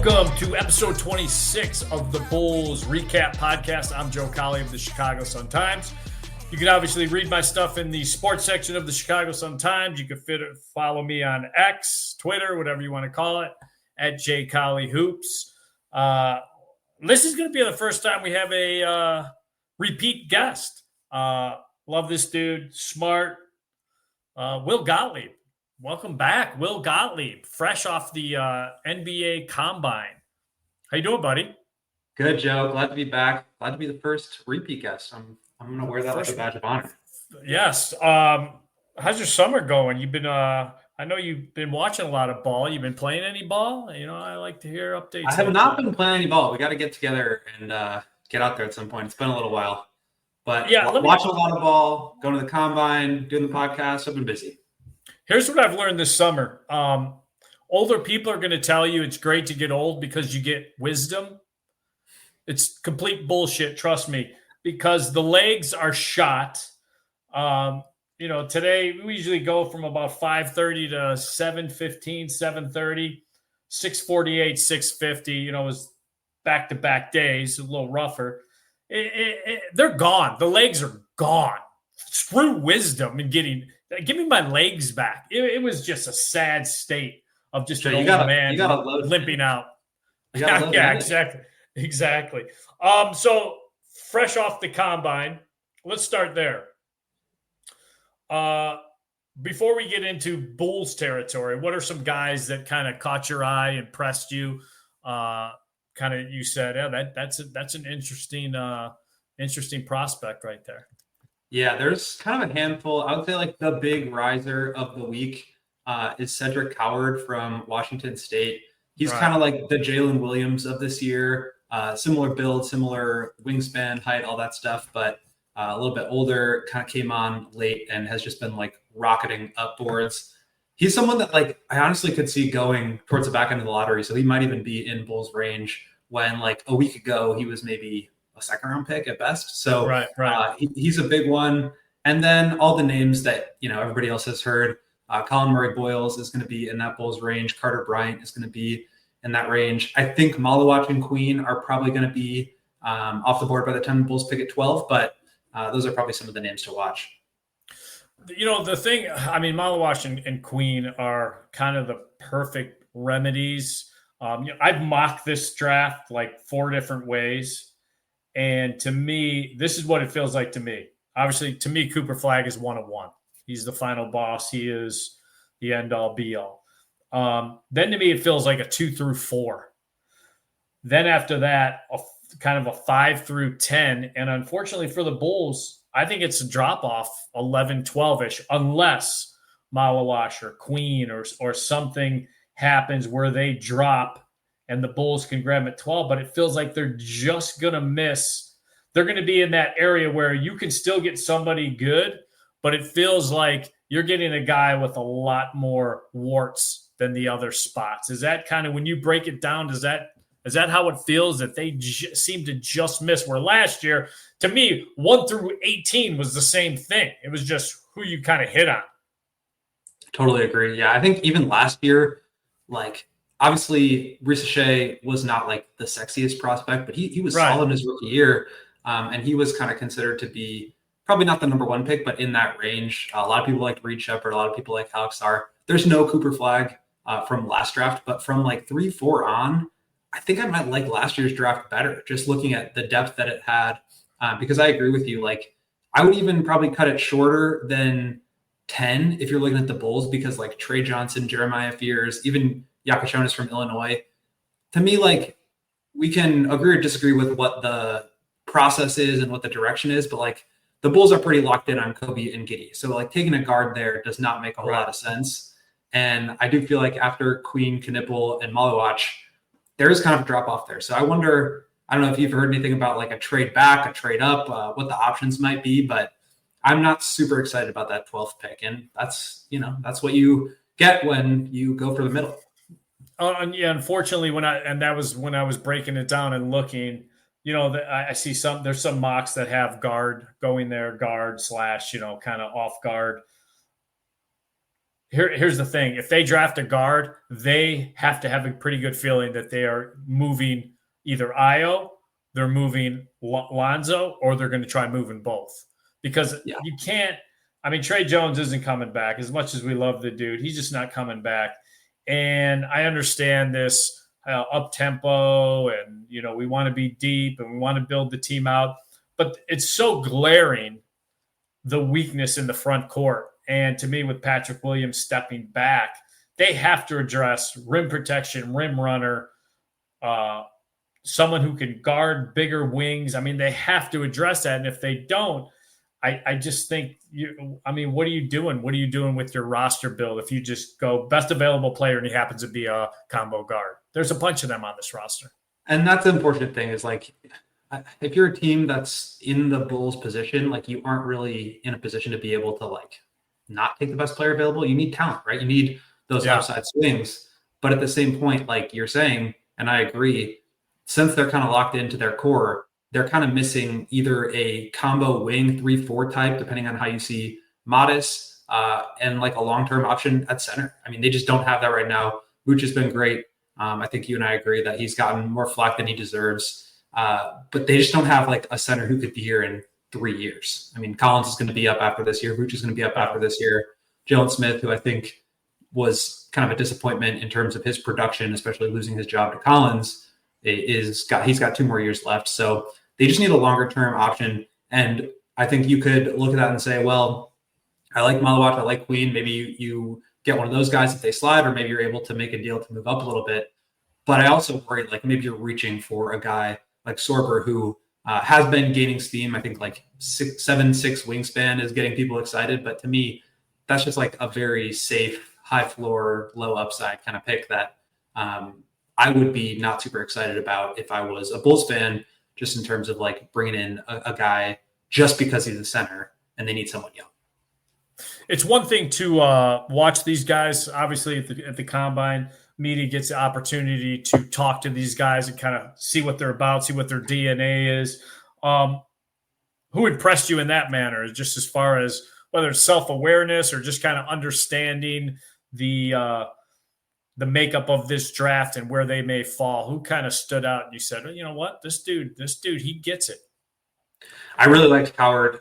Welcome to episode 26 of the Bulls REKAP Podcast. I'm Joe Colley of the Chicago Sun-Times. You can obviously read my stuff in the sports section of the Chicago Sun-Times. You can follow me on X, Twitter, whatever you want to call it, at @JColleyHoops. This is going to be the first time we have a repeat guest. Love this dude, smart. Will Gottlieb. Welcome back, Will Gottlieb, fresh off the NBA Combine. How you doing, buddy? Good, Joe. Glad to be back. Glad to be the first repeat guest. I'm going to wear that like a badge of honor. Yes. How's your summer going? You've been I know you've been watching a lot of ball. You've been playing any ball? You know, I like to hear updates. I have not been playing any ball. We got to get together and get out there at some point. It's been a little while. But yeah, watching a lot of ball, going to the Combine, doing the podcast. I've been busy. Here's what I've learned this summer. Older people are going to tell you it's great to get old because you get wisdom. It's complete bullshit, trust me, because the legs are shot. Today we usually go from about 5:30 to 7:15, 7:30, 6:48, 6:50. It was back-to-back days, a little rougher. They're gone. The legs are gone. Screw wisdom and give me my legs back. It was just a sad state of just an old man limping out. Yeah, exactly. So fresh off the Combine, let's start there. Before we get into Bulls territory, what are some guys that kind of caught your eye, impressed you? You said, yeah, that's an interesting prospect right there. Yeah, there's kind of a handful. I would say like the big riser of the week is Cedric Coward from Washington State. He's kind of like the Jalen Williams of this year. Similar build, similar wingspan, height, all that stuff, but a little bit older, kind of came on late and has just been like rocketing upwards. He's someone that like I honestly could see going towards the back end of the lottery. So he might even be in Bulls range when like a week ago he was maybe a second round pick at best. So he's a big one. And then all the names that, everybody else has heard, Colin Murray-Boyles is going to be in that Bulls range. Carter Bryant is going to be in that range. I think Malawach and Queen are probably going to be off the board by the time the Bulls pick at 12, but those are probably some of the names to watch. The thing, Malawach and Queen are kind of the perfect remedies. I've mocked this draft like 4 different ways. And to me, this is what it feels like to me. Obviously, to me, Cooper Flagg is 1-of-1. He's the final boss. He is the end-all, be-all. Then to me, it feels like a 2 through 4. Then after that, kind of a 5 through 10. And unfortunately for the Bulls, I think it's a drop-off 11, 12-ish, unless Malawach or Queen or something happens where they drop and the Bulls can grab them at 12, but it feels like they're just going to miss. They're going to be in that area where you can still get somebody good, but it feels like you're getting a guy with a lot more warts than the other spots. Is that kind of, when you break it down, is that how it feels, that they seem to just miss? Where last year, to me, 1 through 18 was the same thing. It was just who you kind of hit on. Totally agree. Yeah, I think even last year, like, obviously, Risache was not like the sexiest prospect, but he was solid in his rookie year. And he was kind of considered to be probably not the number 1 pick, but in that range. A lot of people like Reed Shepard. A lot of people like Alex Sarr. There's no Cooper Flagg from last draft, but from like 3-4 on, I think I might like last year's draft better, just looking at the depth that it had. Because I agree with you. Like, I would even probably cut it shorter than 10 if you're looking at the Bulls, because like Trey Johnson, Jeremiah Fears, even Yakushonis from Illinois. To me, like, we can agree or disagree with what the process is and what the direction is, but like the Bulls are pretty locked in on Kobe and Giddey. So like taking a guard there does not make a whole lot of sense. And I do feel like after Queen, Knipple, and Malawach, there is kind of a drop off there. So I wonder, I don't know if you've heard anything about like a trade back, a trade up, what the options might be, but I'm not super excited about that 12th pick. And that's what you get when you go for the middle. Yeah, unfortunately, that was when I was breaking it down and looking, I see there's some mocks that have guard going there, guard / kind of off guard. here's the thing. If they draft a guard, they have to have a pretty good feeling that they are moving either Io, they're moving Lonzo, or they're going to try moving both. Because you can't – I mean, Trey Jones isn't coming back. As much as we love the dude, he's just not coming back. And I understand this up-tempo and, we want to be deep and we want to build the team out. But it's so glaring, the weakness in the front court. And to me, with Patrick Williams stepping back, they have to address rim protection, rim runner, someone who can guard bigger wings. I mean, they have to address that. And if they don't, I just think what are you doing? What are you doing with your roster build if you just go best available player and he happens to be a combo guard? There's a bunch of them on this roster. And that's the unfortunate thing is like, if you're a team that's in the Bulls position, like you aren't really in a position to be able to like not take the best player available. You need talent, right? You need those outside swings. But at the same point, like you're saying, and I agree, since they're kind of locked into their core, they're kind of missing either a combo wing 3-4 type, depending on how you see Modest, and like a long-term option at center. I mean, they just don't have that right now. Vooch has been great. I think you and I agree that he's gotten more flack than he deserves. But they just don't have like a center who could be here in 3 years. I mean, Collins is going to be up after this year. Vooch is going to be up after this year. Jalen Smith, who I think was kind of a disappointment in terms of his production, especially losing his job to Collins, he's got 2 more years left. So they just need a longer term option. And I think you could look at that and say, well, I like Malawach, I like Queen. Maybe you get one of those guys if they slide, or maybe you're able to make a deal to move up a little bit. But I also worry like maybe you're reaching for a guy like Sorber, who has been gaining steam. I think like 7'6" wingspan is getting people excited. But to me, that's just like a very safe, high floor, low upside kind of pick that I would be not super excited about if I was a Bulls fan, just in terms of like bringing in a guy just because he's a center and they need someone young. It's one thing to watch these guys, obviously at the combine. Media gets the opportunity to talk to these guys and kind of see what they're about, see what their DNA is. Who impressed you in that manner, just as far as whether it's self-awareness or just kind of understanding the makeup of this draft and where they may fall? Who kind of stood out and you said, you know what, this dude, he gets it? I really liked Howard.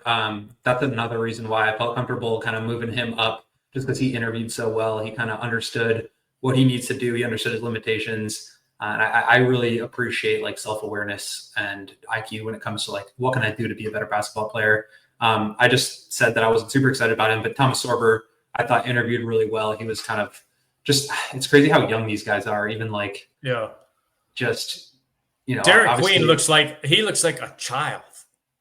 That's another reason why I felt comfortable kind of moving him up, just because he interviewed so well. He kind of understood what he needs to do. He understood his limitations. And I really appreciate like self-awareness and IQ when it comes to like, what can I do to be a better basketball player? I just said that I wasn't super excited about him, but Thomas Sorber, I thought interviewed really well. He was kind of just, it's crazy how young these guys are. Even like, just, Derek Queen looks like a child.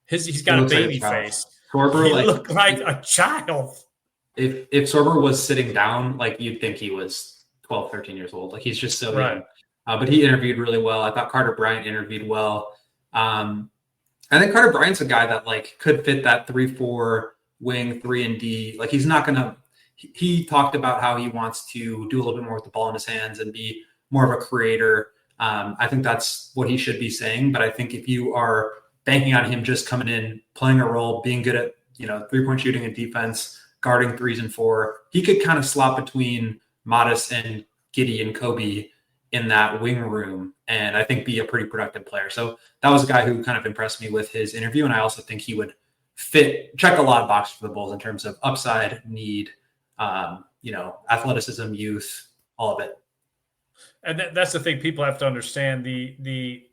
He's got a baby face. Sorber looked like a child. If Sorber was sitting down, like you'd think he was 12, 13 years old. Like he's just so young. But he interviewed really well. I thought Carter Bryant interviewed well. I think Carter Bryant's a guy that like could fit that 3-4 wing, 3 and D. Like he's not gonna. He talked about how he wants to do a little bit more with the ball in his hands and be more of a creator. I think that's what he should be saying. But I think if you are banking on him just coming in, playing a role, being good at 3-point shooting and defense, guarding 3s and 4, he could kind of slot between Modest and Giddey and Kobe in that wing room, and I think be a pretty productive player. So that was a guy who kind of impressed me with his interview, and I also think he would check a lot of boxes for the Bulls in terms of upside, need, athleticism, youth, all of it. And that's the thing people have to understand. The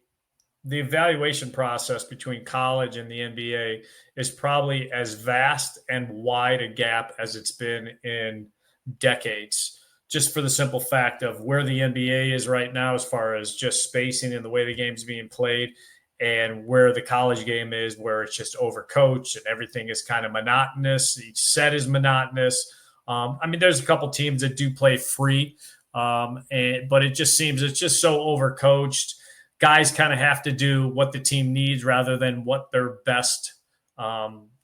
evaluation process between college and the NBA is probably as vast and wide a gap as it's been in decades, just for the simple fact of where the NBA is right now as far as just spacing and the way the game's being played, and where the college game is, where it's just overcoached and everything is kind of monotonous. Each set is monotonous. There's a couple teams that do play free, but it just seems it's just so overcoached. Guys kind of have to do what the team needs rather than what their best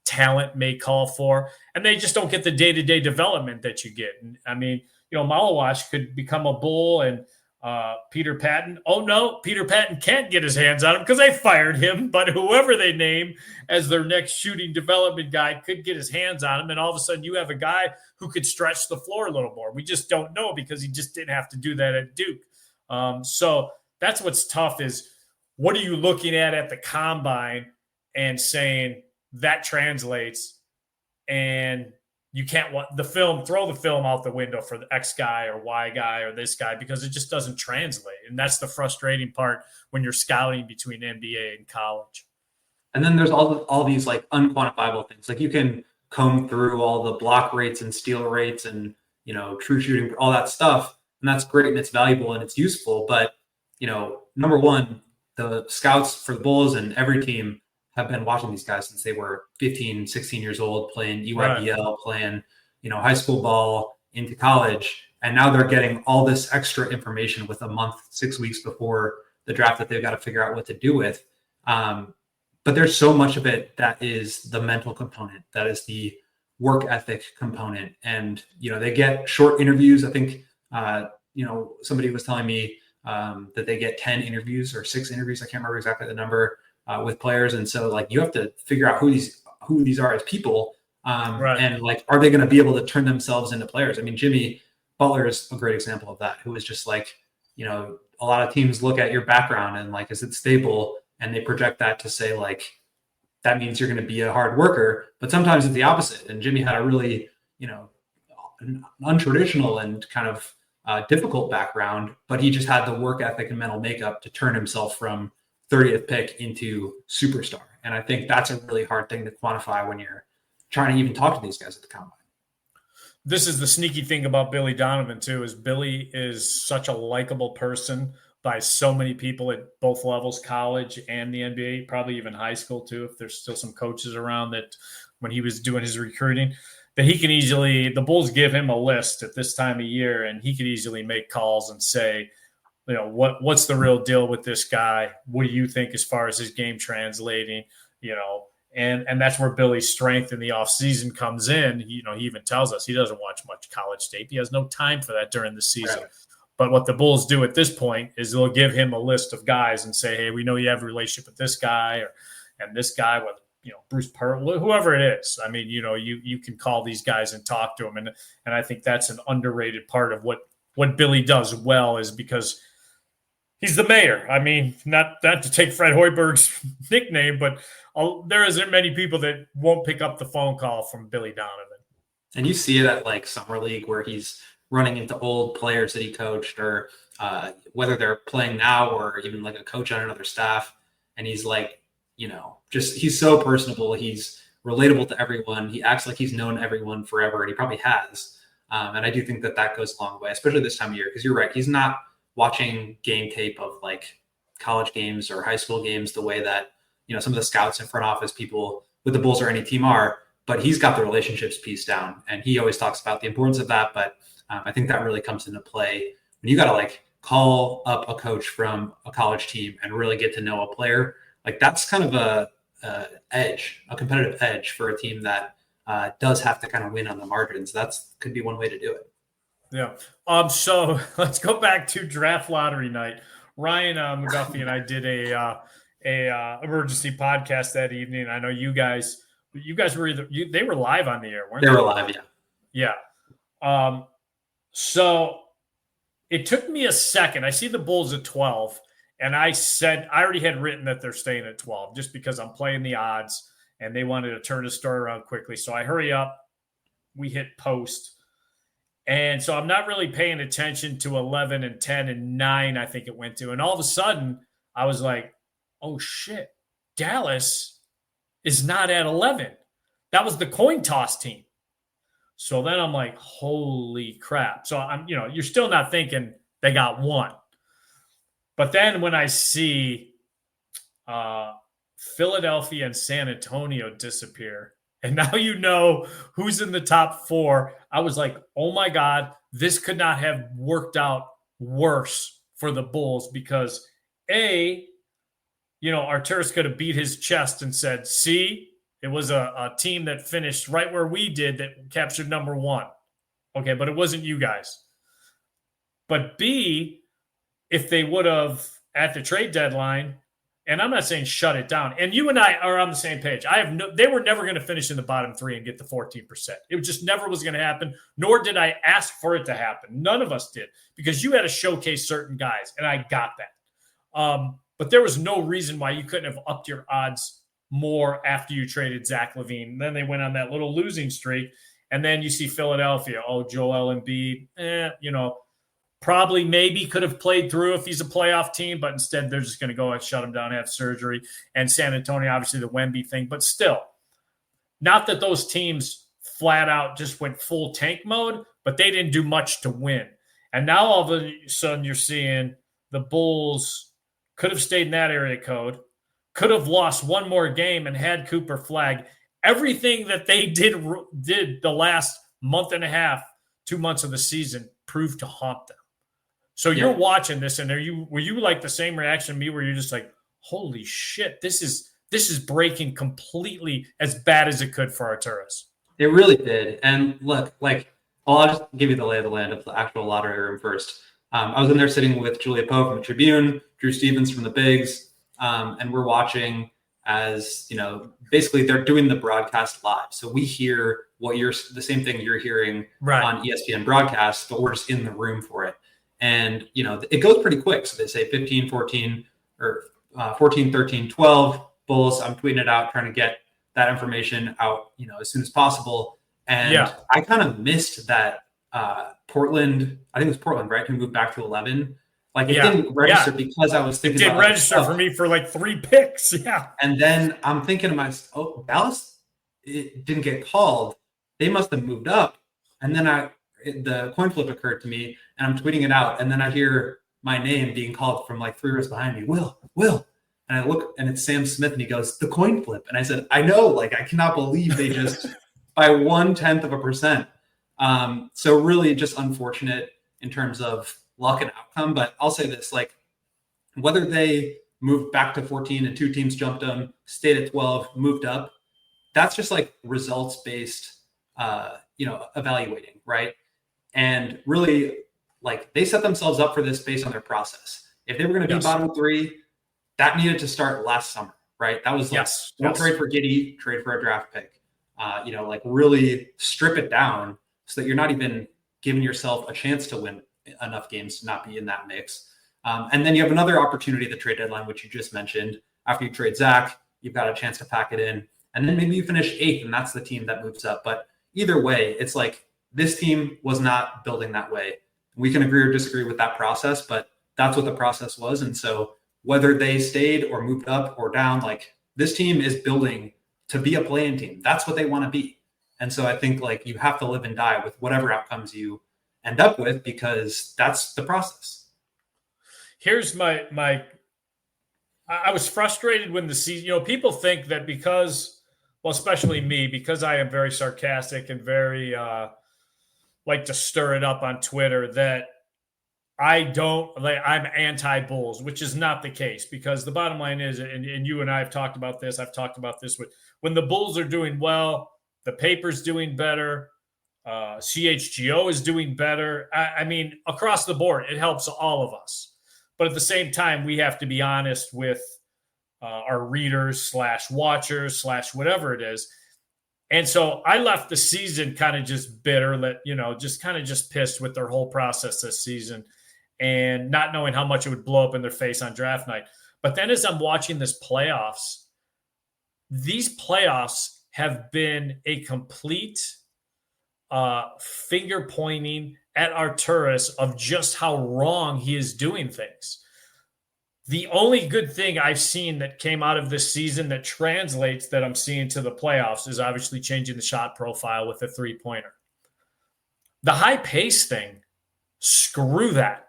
talent may call for. And they just don't get the day-to-day development that you get. And, Malawash could become a Bull and Peter Patton. Oh, no, Peter Patton can't get his hands on him because they fired him. But whoever they name as their next shooting development guy could get his hands on him. And all of a sudden you have a guy who could stretch the floor a little more. We just don't know because he just didn't have to do that at Duke. So that's what's tough is what are you looking at the combine and saying that translates, and you can't want throw the film out the window for the X guy or Y guy or this guy because it just doesn't translate. And that's the frustrating part when you're scouting between NBA and college. And then there's all these like unquantifiable things. Like you can comb through all the block rates and steal rates and, true shooting, all that stuff. And that's great and it's valuable and it's useful. But, number one, the scouts for the Bulls and every team have been watching these guys since they were 15, 16 years old, playing EYBL, playing, high school ball into college. And now they're getting all this extra information with a month, 6 weeks before the draft that they've got to figure out what to do with. But there's so much of it that is the mental component, that is the work ethic component. And, they get short interviews. I think, somebody was telling me that they get 10 interviews or 6 interviews. I can't remember exactly the number. With players. And so like you have to figure out who these are as people. And like, are they going to be able to turn themselves into players? I mean, Jimmy Butler is a great example of that, who is just like, a lot of teams look at your background and like, is it stable? And they project that to say like, that means you're going to be a hard worker, but sometimes it's the opposite. And Jimmy had a really, untraditional and kind of difficult background, but he just had the work ethic and mental makeup to turn himself from 30th pick into superstar. And I think that's a really hard thing to quantify when you're trying to even talk to these guys at the combine. This is the sneaky thing about Billy Donovan too, is Billy is such a likable person by so many people at both levels, college and the NBA, probably even high school too, if there's still some coaches around that when he was doing his recruiting, that he can easily, the Bulls give him a list at this time of year and he could easily make calls and say, what's the real deal with this guy? What do you think as far as his game translating? And that's where Billy's strength in the offseason comes in. He even tells us he doesn't watch much college tape. He has no time for that during the season. Right. But what the Bulls do at this point is they'll give him a list of guys and say, hey, we know you have a relationship with this guy and this guy with, Bruce Pearl, whoever it is. I mean, you can call these guys and talk to them. And I think that's an underrated part of what Billy does well is because he's the mayor. I mean, not to take Fred Hoiberg's nickname, but there isn't many people that won't pick up the phone call from Billy Donovan. And you see it at like Summer League where he's running into old players that he coached or whether they're playing now or even like a coach on another staff. And he's like, he's so personable. He's relatable to everyone. He acts like he's known everyone forever and he probably has. And I do think that goes a long way, especially this time of year, because you're right. He's not watching game tape of like college games or high school games the way that, some of the scouts and front office people with the Bulls or any team are, but he's got the relationships piece down. And he always talks about the importance of that. But I think that really comes into play when you got to like call up a coach from a college team and really get to know a player. Like that's kind of a competitive edge for a team that does have to kind of win on the margins. Could be one way to do it. Yeah. So let's go back to draft lottery night. Ryan McGuffey and I did a emergency podcast that evening. I know you guys were they were live on the air, weren't they? They were live, yeah. Yeah. So it took me a second. I see the Bulls at 12, and I already had written that they're staying at 12 just because I'm playing the odds, and they wanted to turn the story around quickly. So I hurry up. We hit post. And so I'm not really paying attention to 11 and 10 and 9, I think it went to. And all of a sudden, I was like, oh, shit, Dallas is not at 11. That was the coin toss team. So then I'm like, holy crap. So I'm, you're still not thinking they got one. But then when I see Philadelphia and San Antonio disappear, and now you know who's in the top 4, I was like, oh my God, this could not have worked out worse for the Bulls because Arturas could have beat his chest and said, see, it was a team that finished right where we did that captured number 1. Okay, but it wasn't you guys. But B, if they would have at the trade deadline, and I'm not saying shut it down. And you and I are on the same page. They were never going to finish in the bottom 3 and get the 14%. It just never was going to happen, nor did I ask for it to happen. None of us did, because you had to showcase certain guys, and I got that. But there was no reason why you couldn't have upped your odds more after you traded Zach LaVine. Then they went on that little losing streak, and then you see Philadelphia. Oh, Joel Embiid, probably maybe could have played through if he's a playoff team, but instead they're just going to go and shut him down, have surgery. And San Antonio, obviously the Wemby thing, but still, not that those teams flat out just went full tank mode, but they didn't do much to win. And now all of a sudden you're seeing the Bulls could have stayed in that area code, could have lost one more game and had Cooper Flag. Everything that they did the last month and a half, 2 months of the season proved to haunt them. So you're watching this, and were you like the same reaction to me, where you're just like, holy shit, this is breaking completely as bad as it could for Arturas? It really did. And look, I'll just give you the lay of the land of the actual lottery room first. I was in there sitting with Julia Pope from the Tribune, Drew Stevens from the Bigs, and we're watching as, basically they're doing the broadcast live. So we hear the same thing you're hearing on ESPN broadcast, but we're just in the room for it. And, it goes pretty quick. So they say 15, 14, or 14, 13, 12 Bulls. I'm tweeting it out, trying to get that information out, as soon as possible. And I kind of missed that Portland, I think it was Portland, right, who moved back to 11. It didn't register because I was thinking about it. It didn't register for me for 3 picks. Yeah. And then I'm thinking to myself, Dallas, it didn't get called. They must have moved up. And then the coin flip occurred to me, and I'm tweeting it out. And then I hear my name being called from 3 rows behind me, Will. And I look, and it's Sam Smith, and he goes, the coin flip. And I said, I know, I cannot believe they just by 0.1%. So really just unfortunate in terms of luck and outcome. But I'll say this, whether they moved back to 14 and 2 teams jumped them, stayed at 12, moved up, that's just results-based, evaluating, right? And really, they set themselves up for this based on their process. If they were going to be bottom 3, that needed to start last summer, right? That was don't trade for Giddey, trade for a draft pick. Really strip it down so that you're not even giving yourself a chance to win enough games to not be in that mix. And then you have another opportunity at the trade deadline, which you just mentioned. After you trade Zach, you've got a chance to pack it in. And then maybe you finish 8th, and that's the team that moves up. But either way, it's this team was not building that way. We can agree or disagree with that process, but that's what the process was. And so whether they stayed or moved up or down, this team is building to be a play-in team. That's what they want to be. And so I think you have to live and die with whatever outcomes you end up with, because that's the process. Here's I was frustrated when the season, people think that because, well, especially me, because I am very sarcastic and very like to stir it up on Twitter, that I'm anti-Bulls, which is not the case, because the bottom line is, and you and I have talked about this, I've talked about this, when the Bulls are doing well, the paper's doing better, CHGO is doing better. I mean, across the board, it helps all of us. But at the same time, we have to be honest with our readers / watchers / whatever it is. And so I left the season kind of just bitter, just pissed with their whole process this season and not knowing how much it would blow up in their face on draft night. But then as I'm watching these playoffs have been a complete finger pointing at Arturas of just how wrong he is doing things. The only good thing I've seen that came out of this season that translates that I'm seeing to the playoffs is obviously changing the shot profile with the 3-pointer. The high pace thing, screw that.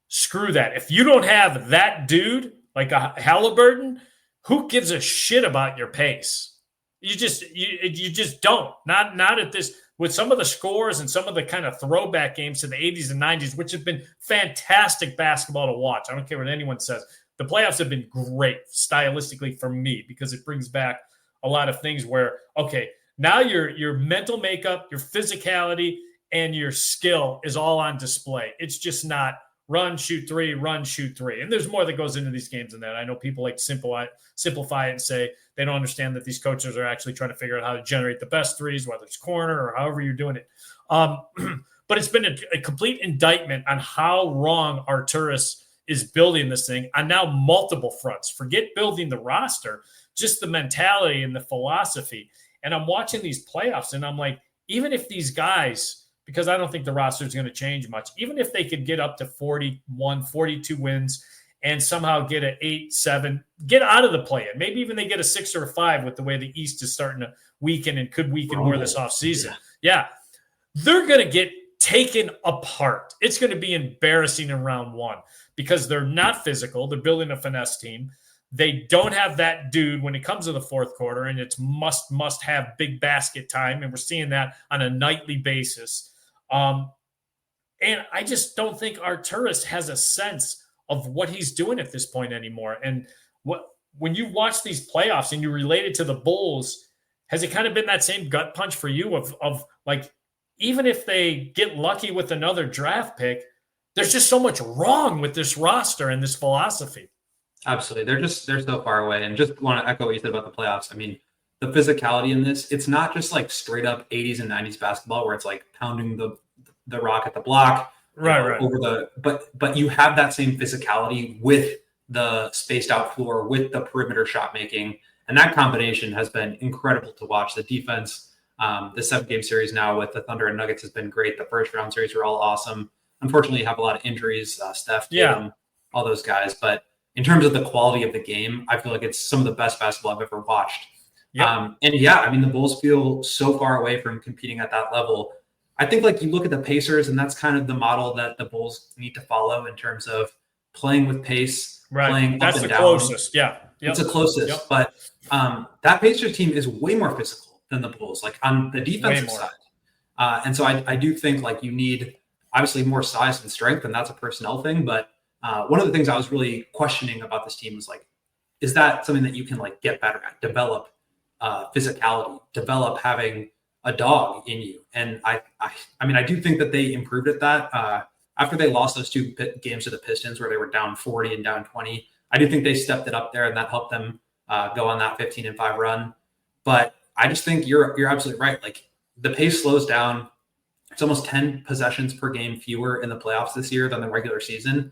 If you don't have that dude, like a Halliburton, who gives a shit about your pace? You just don't. Not at this, with some of the scores and some of the kind of throwback games to the 80s and 90s, which have been fantastic basketball to watch. I don't care what anyone says. The playoffs have been great stylistically for me, because it brings back a lot of things where, okay, now your mental makeup, your physicality, and your skill is all on display. It's just not run, shoot three, run, shoot three. And there's more that goes into these games than that. I know people like simplify it and say they don't understand that these coaches are actually trying to figure out how to generate the best threes, whether it's corner or however you're doing it. But it's been a complete indictment on how wrong Arturas is building this thing on now multiple fronts. Forget building the roster, just the mentality and the philosophy. And I'm watching these playoffs and I'm like, even if these guys, because I don't think the roster is going to change much, even if they could get up to 41, 42 wins and somehow get an 8-7, get out of the play-in. Maybe even they get a 6 or a 5 with the way the East is starting to weaken and could weaken more this offseason. Yeah. They're going to get taken apart. It's going to be embarrassing in round one because they're not physical. They're building a finesse team. They don't have that dude when it comes to the fourth quarter, and it's must have big basket time, and we're seeing that on a nightly basis. And I just don't think Arturas has a sense of what he's doing at this point anymore. And when you watch these playoffs and you relate it to the Bulls, has it kind of been that same gut punch for you of like, even if they get lucky with another draft pick, there's just so much wrong with this roster and this philosophy. Absolutely. They're so far away. And just want to echo what you said about the playoffs. I mean, the physicality in this, it's not just like straight up 80s and 90s basketball where it's like pounding the rock at the block. Right. Over but you have that same physicality with the spaced out floor, with the perimeter shot making. And that combination has been incredible to watch. The defense, the 7-game series now with the Thunder and Nuggets has been great. The first round series were all awesome. Unfortunately, you have a lot of injuries, Steph, Tatum, all those guys. But in terms of the quality of the game, I feel like it's some of the best basketball I've ever watched. Yep. I mean, the Bulls feel so far away from competing at that level. I think like you look at the Pacers, and that's kind of the model that the Bulls need to follow in terms of playing with pace, playing that's up and the down. Closest. Yeah. Yep. It's the closest. Yep. But that Pacers team is way more physical than the Bulls, like on the defensive side. And so I do think like you need obviously more size and strength, and that's a personnel thing. But one of the things I was really questioning about this team was like, is that something that you can like get better at, develop physicality, develop having a dog in you? And I mean, I do think that they improved at that after they lost those 2 games to the Pistons where they were down 40 and down 20. I do think they stepped it up there, and that helped them go on that 15-5 run. But I just think you're absolutely right. Like the pace slows down. It's almost 10 possessions per game fewer in the playoffs this year than the regular season.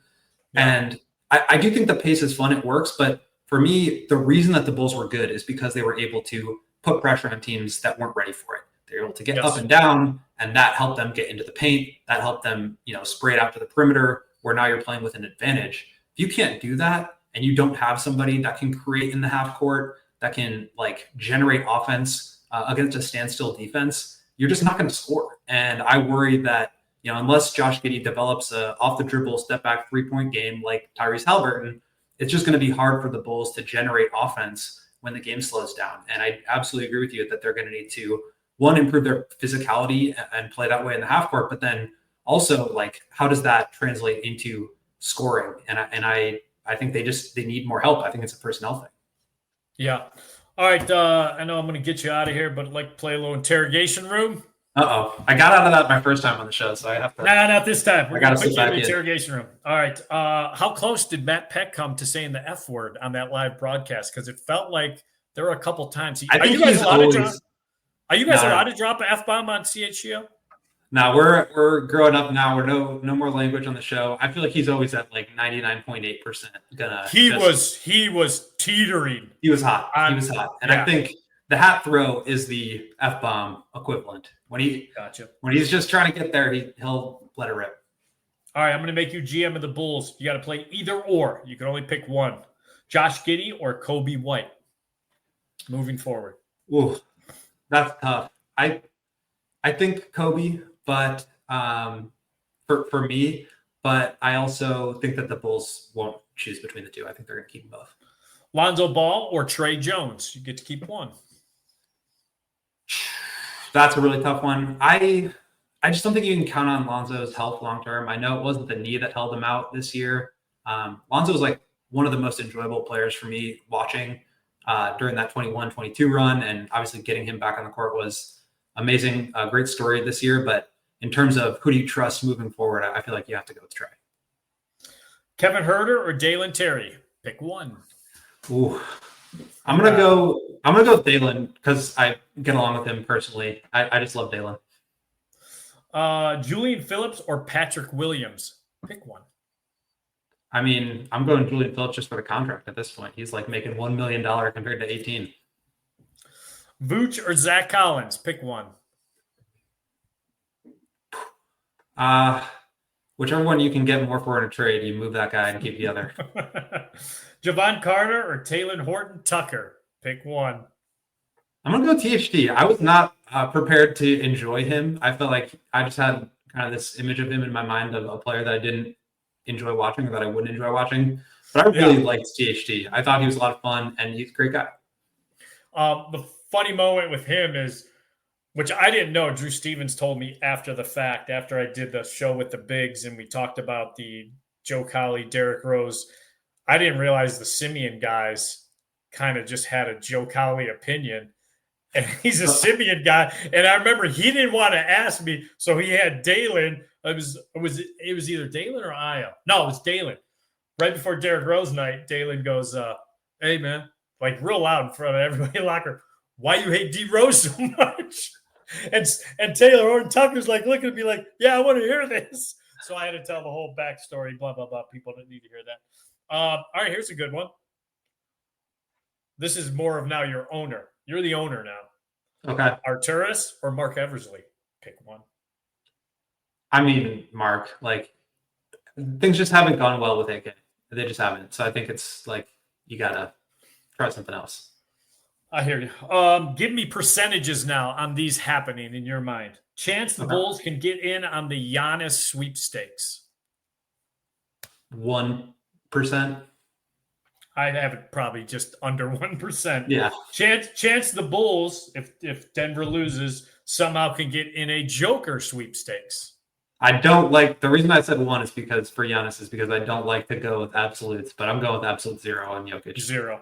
Yeah. And I do think the pace is fun. It works. But for me, the reason that the Bulls were good is because they were able to put pressure on teams that weren't ready for it. They were able to get up and down, and that helped them get into the paint. That helped them, spray it out to the perimeter where now you're playing with an advantage. If you can't do that and you don't have somebody that can create in the half court, that can like generate offense against a standstill defense, you're just not going to score. And I worry that, unless Josh Giddey develops a off the dribble step back 3-point game like Tyrese Halliburton, it's just going to be hard for the Bulls to generate offense when the game slows down. And I absolutely agree with you that they're going to need to, one, improve their physicality and play that way in the half court, but then also like, how does that translate into scoring? And I think they need more help. I think it's a personnel thing. Yeah. All right. I know I'm going to get you out of here, but I'd like to play a little interrogation room. I got out of that my first time on the show, so I have to. Nah, not this time. We're going to put you in the in. interrogation room. All right. How close did Matt Peck come to saying the F word on that live broadcast? Because it felt like there were a couple times. Are you guys allowed to drop an F-bomb on CHGO? No, we're growing up now. We're no more language on the show. I feel like he's always at like 99.8% gonna. He was teetering. He was hot. And I think the hat throw is the F-bomb equivalent. When he's just trying to get there, he'll let it rip. All right, I'm going to make you GM of the Bulls. You got to play either or. You can only pick one: Josh Giddey or Kobe White. Moving forward. Ooh, that's tough. I think Kobe, but for me, but I also think that the Bulls won't choose between the two. I think they're going to keep them both. Lonzo Ball or Trey Jones? You get to keep one. That's a really tough one. I just don't think you can count on Lonzo's health long term. I know it wasn't the knee that held him out this year. Lonzo was like one of the most enjoyable players for me watching during that 21-22 run, and obviously getting him back on the court was amazing. Great story this year, but in terms of who do you trust moving forward, I feel like you have to go with Trey. Kevin Huerter or Dalen Terry? Pick one. Ooh. I'm gonna go with Dalen because I get along with him personally. I just love Dalen. Julian Phillips or Patrick Williams? Pick one. I mean, I'm going Julian Phillips just for the contract at this point. He's like making $1 million compared to 18. Vooch or Zach Collins? Pick one. Whichever one you can get more for in a trade, you move that guy and keep the other. Javon Carter or Taylor Horton Tucker? Pick one. I'm going to go THT. I was not prepared to enjoy him. I felt like I just had kind of this image of him in my mind of a player that I didn't enjoy watching or that I wouldn't enjoy watching. But I really liked THT. I thought he was a lot of fun, and he's a great guy. The funny moment with him is, which I didn't know, Drew Stevens told me after the fact, after I did the show with the Bigs and we talked about the Joe Colley, Derrick Rose. I didn't realize the Simeon guys kind of just had a Joe Colley opinion. And he's a Simeon guy. And I remember he didn't want to ask me, so he had Dalen. It was either Dalen or Io. No, it was Dalen. Right before Derrick Rose night, Dalen goes, hey, man, like real loud in front of everybody in the locker, why you hate D Rose so much? And Taylor Horton Tucker's like looking at me like, yeah, I want to hear this. So I had to tell the whole backstory, blah, blah, blah. People didn't need to hear that. All right, here's a good one. This is more of now your owner. You're the owner now. Okay. Arturas or Mark Eversley? Pick one. I mean, Mark, like, things just haven't gone well with AK. They just haven't. So I think it's like you got to try something else. I hear you. Give me percentages now on these happening in your mind. Chance the Bulls can get in on the Giannis sweepstakes. 1%. I have it probably just under 1%. Yeah. Chance the Bulls, if Denver loses, somehow can get in a Joker sweepstakes. I don't like, the reason I said 1 is because for Giannis is because I don't like to go with absolutes, but I'm going with absolute 0 on Jokic. 0.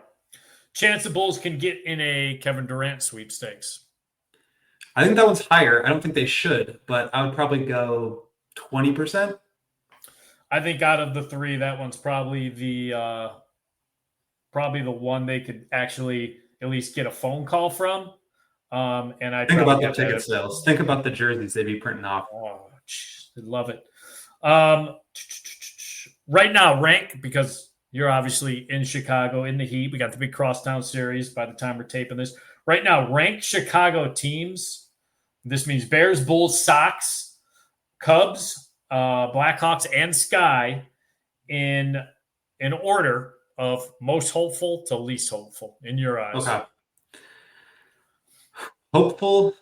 Chance the Bulls can get in a Kevin Durant sweepstakes. I think that one's higher. I don't think they should, but I would probably go 20%. I think out of the 3, that one's probably the one they could actually at least get a phone call from. And I think about the ticket sales. Think about the jerseys they'd be printing off. Oh, I love it. Right now, rank, because you're obviously in Chicago in the Heat. We got the big crosstown series by the time we're taping this. Right now, rank Chicago teams. This means Bears, Bulls, Sox, Cubs, Blackhawks, and Sky in order of most hopeful to least hopeful in your eyes. Okay. Hopeful.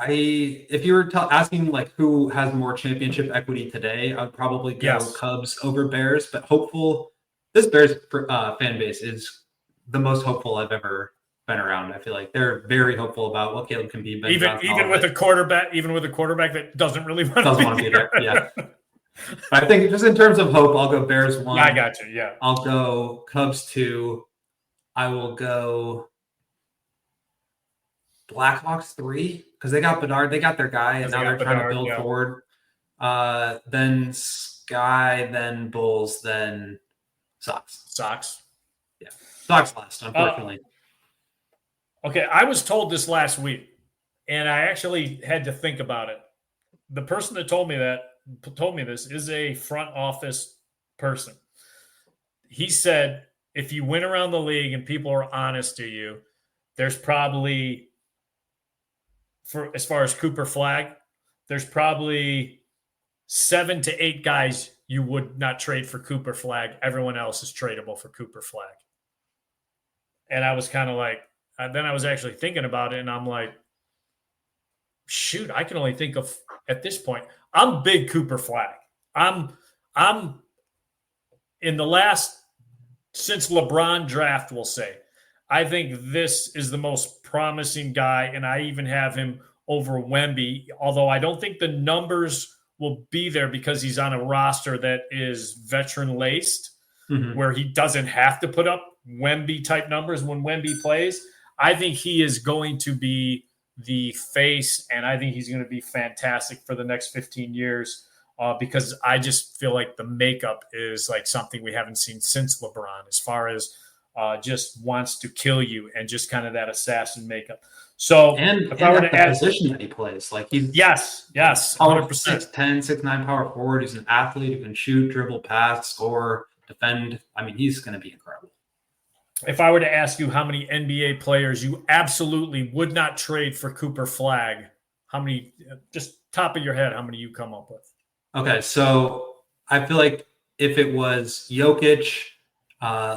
If you were asking like who has more championship equity today, I would probably go Cubs over Bears. But hopeful, this Bears fan base is the most hopeful I've ever been around. I feel like they're very hopeful about what Caleb can be. Even with a quarterback that doesn't really want to be there. Yeah. I think just in terms of hope, I'll go Bears 1. I got you. Yeah. I'll go Cubs 2. I will go Blackhawks 3 because they got Bedard. They got their guy, and now they're trying to build forward. Then Sky, then Bulls, then Sox. Yeah. Sox last, unfortunately. Okay. I was told this last week, and I actually had to think about it. The person that told me this is a front office person. He said, if you went around the league and people are honest to you, there's probably, for as far as Cooper Flag, there's probably 7 to 8 guys you would not trade for Cooper Flag. Everyone else is tradable for Cooper Flag. And I was kind of like, then I was actually thinking about it, and I'm like, shoot, I can only think of, at this point, I'm big Cooper Flag. I'm in the last, since LeBron draft, we'll say, I think this is the most promising guy, and I even have him over Wemby, although I don't think the numbers will be there because he's on a roster that is veteran-laced, where he doesn't have to put up Wemby-type numbers when Wemby plays. I think he is going to be the face, and I think he's going to be fantastic for the next 15 years because I just feel like the makeup is like something we haven't seen since LeBron, as far as just wants to kill you and just kind of that assassin makeup. So if I were to add position that he plays, like he's yes, 100%. 6'10", 6'9" power forward. He's an athlete who can shoot, dribble, pass, score, defend. I mean, he's going to be incredible. If I were to ask you how many NBA players you absolutely would not trade for Cooper Flagg, how many, just top of your head, how many you come up with? Okay, so I feel like if it was Jokic,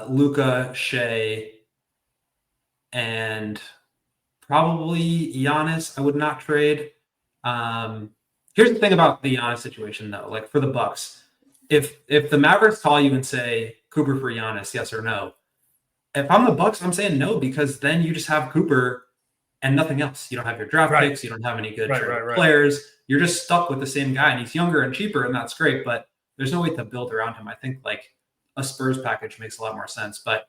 Luka, Shea, and probably Giannis, I would not trade. Here's the thing about the Giannis situation, though. Like for the Bucks, if the Mavericks call you and say Cooper for Giannis, yes or no, if I'm the Bucks, I'm saying no, because then you just have Cooper and nothing else. You don't have your draft picks. You don't have any good players. You're just stuck with the same guy, and he's younger and cheaper, and that's great. But there's no way to build around him. I think like a Spurs package makes a lot more sense. But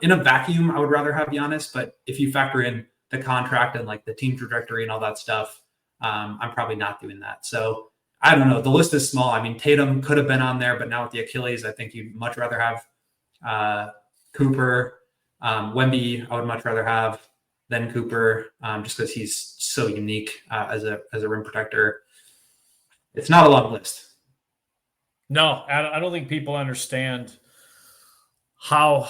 in a vacuum, I would rather have Giannis. But if you factor in the contract and like the team trajectory and all that stuff, I'm probably not doing that. So I don't know. The list is small. I mean, Tatum could have been on there, but now with the Achilles, I think you'd much rather have Cooper. Wemby, I would much rather have than Cooper, just because he's so unique as a rim protector. It's not a long list. No, I don't think people understand how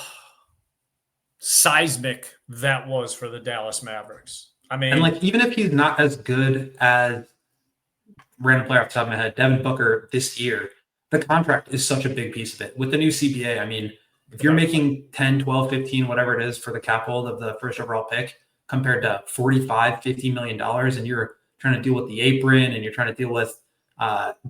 seismic that was for the Dallas Mavericks. I mean, and like even if he's not as good as random player off the top of my head, Devin Booker this year, the contract is such a big piece of it. With the new CBA, I mean, if you're making 10, 12, 15, whatever it is for the cap hold of the first overall pick compared to $45, $50 million, and you're trying to deal with the apron and you're trying to deal with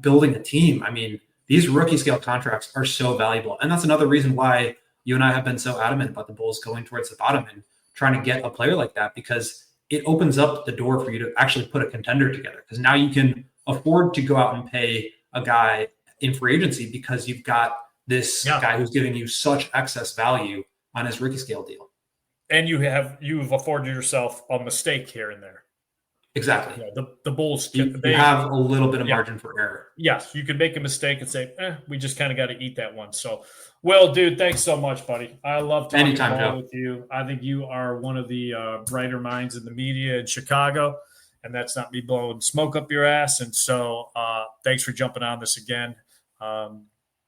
building a team. I mean, these rookie scale contracts are so valuable. And that's another reason why you and I have been so adamant about the Bulls going towards the bottom and trying to get a player like that, because it opens up the door for you to actually put a contender together. Because now you can afford to go out and pay a guy in free agency because you've got this guy who's giving you such excess value on his rookie scale deal. And you've afforded yourself a mistake here and there. Exactly. Yeah, the Bulls, you have a little bit of margin for error. Yes, you could make a mistake and say, we just kind of got to eat that one. So, Will, dude, thanks so much, buddy. I love talking ball with you. I think you are one of the brighter minds in the media in Chicago, and that's not me blowing smoke up your ass. And so thanks for jumping on this again.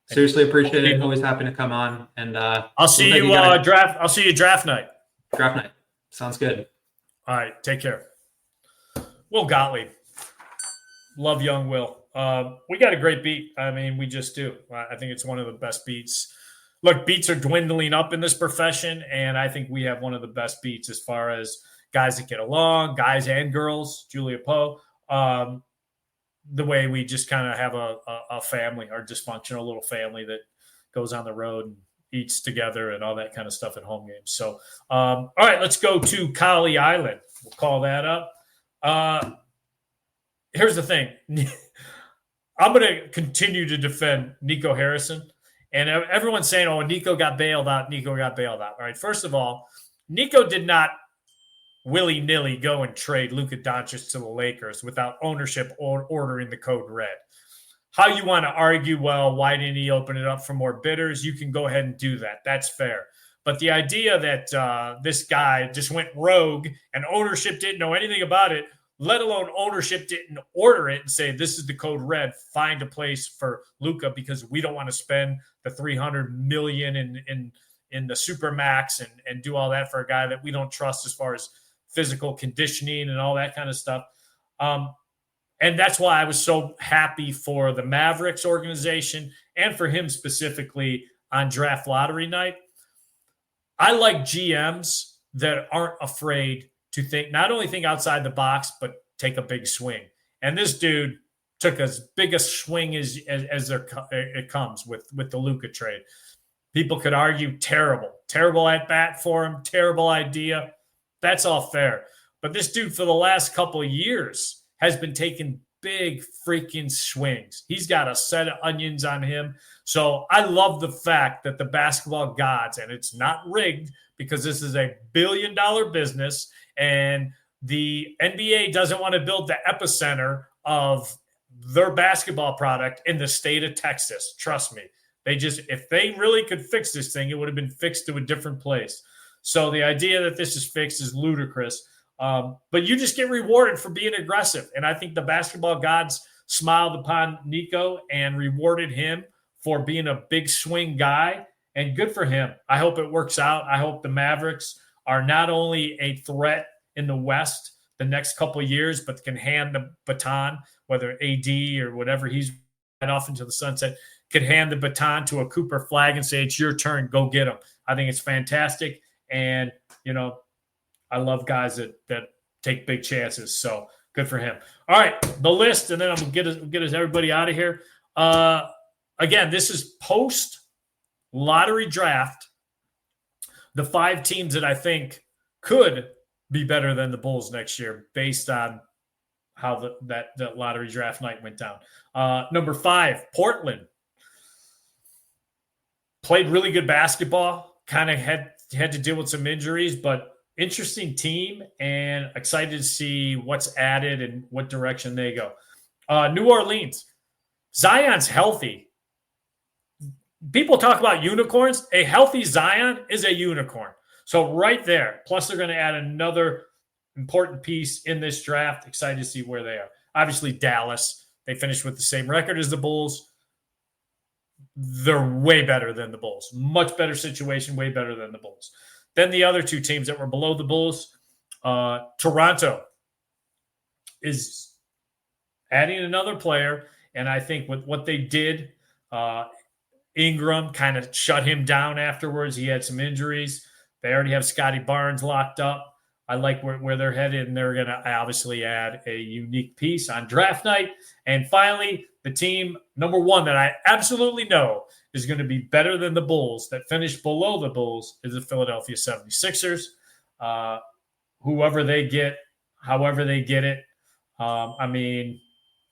Seriously appreciate it. Always happy to come on. And I'll see you draft. I'll see you draft night. Draft night. Sounds good. All right. Take care. Will Gottlieb. Love young Will. We got a great beat. I mean, we just do. I think it's one of the best beats. Look, beats are dwindling up in this profession, and I think we have one of the best beats as far as guys that get along, guys and girls, Julia Poe. The way we just kind of have a family, our dysfunctional little family that goes on the road and eats together and all that kind of stuff at home games. So, all right, let's go to Kali Island. We'll call that up. Here's the thing. I'm going to continue to defend Nico Harrison. And everyone's saying, oh, Nico got bailed out. All right, first of all, Nico did not willy-nilly go and trade Luka Doncic to the Lakers without ownership or ordering the code red. How you want to argue, well, why didn't he open it up for more bidders? You can go ahead and do that. That's fair. But the idea that this guy just went rogue and ownership didn't know anything about it, let alone ownership didn't order it and say, this is the code red, find a place for Luka because we don't want to spend the $300 million in the Supermax and do all that for a guy that we don't trust as far as physical conditioning and all that kind of stuff. And that's why I was so happy for the Mavericks organization and for him specifically on draft lottery night. I like GMs that aren't afraid to not only think outside the box, but take a big swing. And this dude took as big a swing as it comes with the Luka trade. People could argue terrible at bat for him, terrible idea. That's all fair. But this dude for the last couple of years has been taking big freaking swings. He's got a set of onions on him. So I love the fact that the basketball gods, and it's not rigged because this is a billion-dollar business, and the NBA doesn't want to build the epicenter of their basketball product in the state of Texas. Trust me. If they really could fix this thing, it would have been fixed to a different place. So the idea that this is fixed is ludicrous. But you just get rewarded for being aggressive. And I think the basketball gods smiled upon Nico and rewarded him for being a big swing guy. And good for him. I hope it works out. I hope the Mavericks are not only a threat in the West the next couple of years, but can hand the baton, whether AD or whatever he's right off into the sunset, could hand the baton to a Cooper Flag and say, it's your turn, go get him. I think it's fantastic. And, I love guys that take big chances. So good for him. All right, the list, and then I'm going to get us everybody out of here. Again, this is post-lottery draft. The 5 teams that I think could be better than the Bulls next year based on how that lottery draft night went down. Number 5, Portland. Played really good basketball, kind of had to deal with some injuries, but interesting team and excited to see what's added and what direction they go. New Orleans. Zion's healthy. People talk about unicorns. A healthy Zion is a unicorn. So right there. Plus, they're going to add another important piece in this draft. Excited to see where they are. Obviously, Dallas. They finished with the same record as the Bulls. They're way better than the Bulls. Much better situation, way better than the Bulls. Then the other 2 teams that were below the Bulls, Toronto is adding another player. And I think with what they did, Ingram kind of shut him down afterwards. He had some injuries. They already have Scotty Barnes locked up. I like where they're headed, and they're going to obviously add a unique piece on draft night. And finally, the team number 1 that I absolutely know is going to be better than the Bulls, that finished below the Bulls, is the Philadelphia 76ers. Whoever they get, however they get it.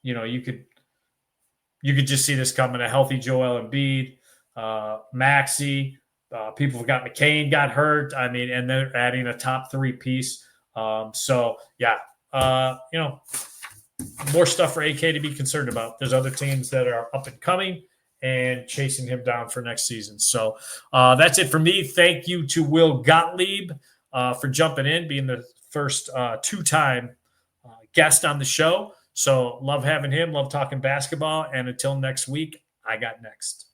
You could just see this coming. A healthy Joel Embiid, Maxey. People forgot McCain got hurt. And they're adding a top 3 piece. More stuff for AK to be concerned about. There's other teams that are up and coming and chasing him down for next season. So that's it for me. Thank you to Will Gottlieb for jumping in, being the first 2-time guest on the show. So love having him, love talking basketball. And until next week, I got next.